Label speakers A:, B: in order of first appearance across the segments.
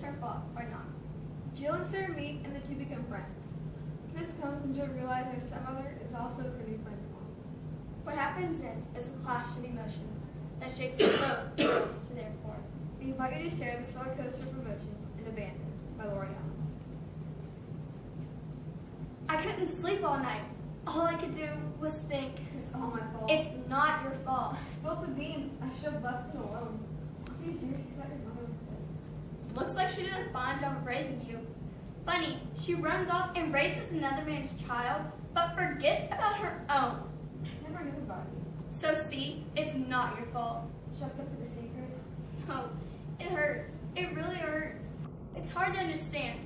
A: her fault or not.
B: Jill and Sarah meet and the two become friends. This comes when Jill realizes her stepmother is also her new friend's mom.
A: What happens then is a clash of emotions that shakes both girls to their core.
B: We invite you to share this roller coaster of emotions in Abandoned by L'Oreal.
A: I couldn't sleep all night. All I could do was think,
B: It's all my fault.
A: it's not your fault.
B: I spilled the beans. I should have left it alone. All these years she's let your mother instead.
A: Looks like she did a fine job of raising you. Funny, she runs off and raises another man's child, but forgets about her own.
B: I never knew about you.
A: So see, it's not your fault.
B: Should I kept it a secret?
A: No, it hurts. It really hurts. It's hard to understand.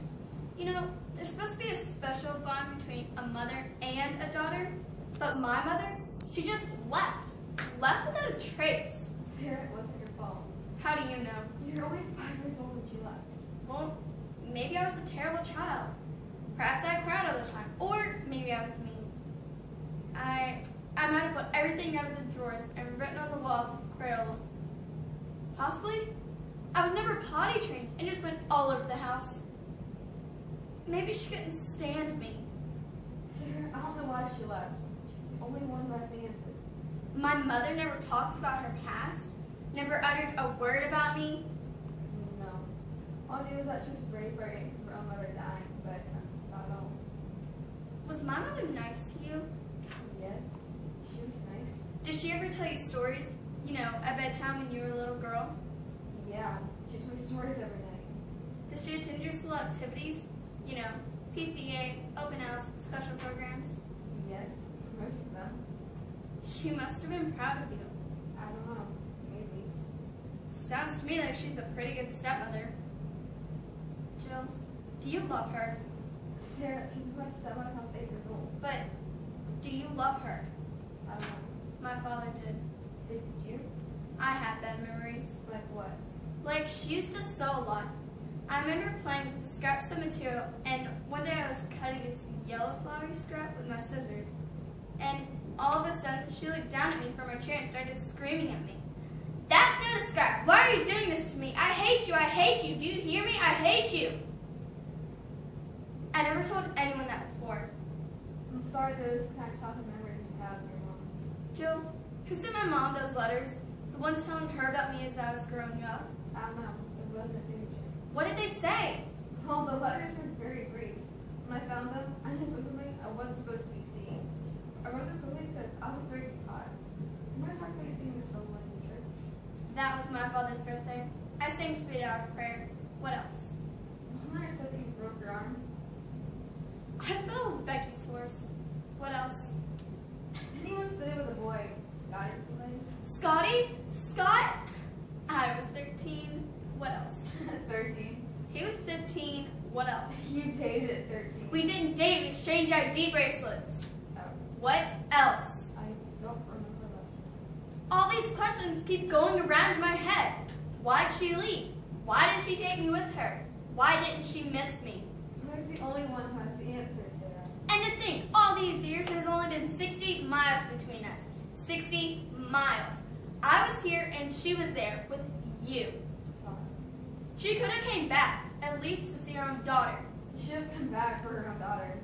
A: You know, there's supposed to be a special bond between a mother and a daughter, but my mother, she just left. Left without a trace.
B: Sarah, it wasn't your fault.
A: How do you know?
B: You're only 5 years old when she left.
A: Well, maybe I was a terrible child. Perhaps I cried all the time. Or maybe I was mean. I might have put everything out of the drawers and written on the walls with Crayola. Possibly, I was never potty trained and just went all over the house. Maybe she couldn't stand me.
B: Sarah, I don't know why she left. She's the only one who has the answers.
A: My mother never talked about her past, never uttered a word about me.
B: No. All I knew is that she was very brave because her own mother dying, but that's about all.
A: Was my mother nice to you?
B: Yes, she was nice.
A: Did she ever tell you stories, you know, at bedtime when you were a little girl?
B: Yeah, she told me stories every night.
A: Did she attend your school activities? You know, PTA, open house, special programs?
B: Yes, most of them.
A: She must have been proud of you.
B: I don't know, maybe.
A: Sounds to me like she's a pretty good stepmother. Jill, do you love her?
B: Sarah, she's my stepmother from 8 years old.
A: But do you love her?
B: I don't know.
A: My father did.
B: Did you?
A: I have bad memories.
B: Like what?
A: Like, she used to sew a lot. I remember playing with the scraps of material, and one day I was cutting this yellow flowery scrap with my scissors, and all of a sudden she looked down at me from her chair and started screaming at me. That's not a scrap! Why are you doing this to me? I hate you! I hate you! Do you hear me? I hate you! I never told anyone that before.
B: I'm sorry those kind of childhood memories you have of your mom.
A: Jill, who sent my mom those letters? The ones telling her about me as I was growing up?
B: I don't know. It wasn't a signature.
A: What did they say?
B: Well, the letters were very brief. When I found them, I knew something I wasn't supposed to be seeing. I wrote them quickly because I was afraid to cry. I'm not talking about seeing this so much in church.
A: That was my father's birthday. I sang Sweet Hour of Prayer. What else?
B: Mom said that you broke your arm.
A: I fell with Becky's horse. What else?
B: Then he once did it with a boy, Scotty or something.
A: Scotty? Scott? I was 13. What else?
B: 13.
A: He was 15. What else?
B: You dated at 13.
A: We didn't date, we exchanged ID bracelets.
B: Oh,
A: What else?
B: I don't remember that.
A: All these questions keep going around my head. Why'd she leave? Why didn't she take me with her? Why didn't she miss me?
B: Who's the only one who has the answer, Sarah?
A: And to think, all these years there's only been 60 miles between us. 60 miles. I was here and she was there with you.
B: Sorry.
A: She could have came back, at least to see her own daughter.
B: You should have come back for her own daughter.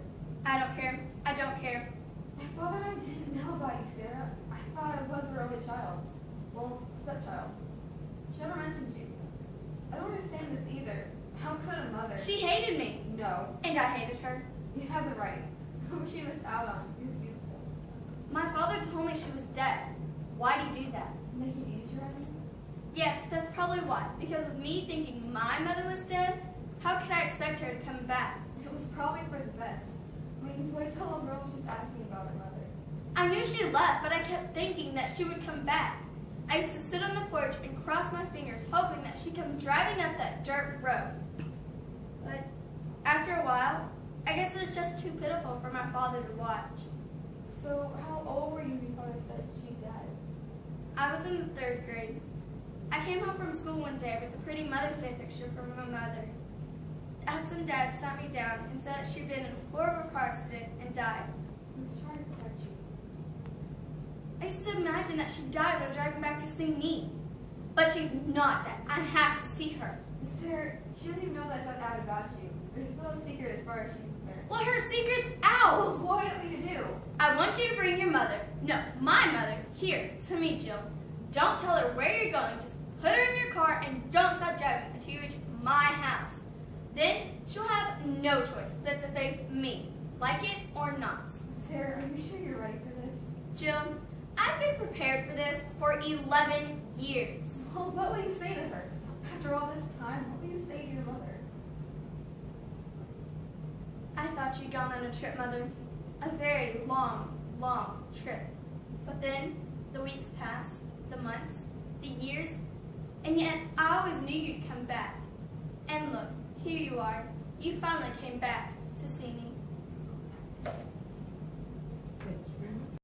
A: I don't care. I don't care.
B: My father and I didn't know about you, Sarah. I thought I was her only child. Well, stepchild. She never mentioned you. I don't understand this either. How could a mother?
A: She hated me,
B: No.
A: and I hated her.
B: You have the right. Who she missed out on. You're beautiful.
A: My father told me she was dead. Why'd he do that?
B: To make it easier on you?
A: Yes, that's probably why. Because of me thinking my mother was dead, how could I expect her to come back?
B: It was probably for the best. I mean, wait till a girl was asking about her mother.
A: I knew she left, but I kept thinking that she would come back. I used to sit on the porch and cross my fingers, hoping that she'd come driving up that dirt road. But after a while, I guess it was just too pitiful for my father to watch.
B: So, how old were you before they said she died?
A: I was in the 3rd grade. I came home from school one day with a pretty Mother's Day picture from my mother. That's when Dad sat me down and said that she'd been in a horrible car accident and died.
B: He was trying to protect you.
A: I used to imagine that she died while driving back to see me. But she's not dead. I have to see her.
B: Sarah, Sarah, she doesn't even know that I found out about you. There's still a secret as far as she's concerned.
A: Well, her secret's out.
B: Well, what do you want me to do?
A: I want you to bring your mother, no, my mother, here to me, Jill. Don't tell her where you're going. Just put her in your car and don't stop driving until you reach my house. Then she'll have no choice but to face me, like it or not.
B: Sarah, are you sure you're ready for this?
A: Jill, I've been prepared for this for 11 years.
B: Well, what will you say to her? After all this time, what will you say to your mother?
A: I thought you'd gone on a trip, Mother. A very long, long trip. But then the weeks passed, the months, the years, and yet I always knew you'd come back. And look, here you are. You finally came back to see me.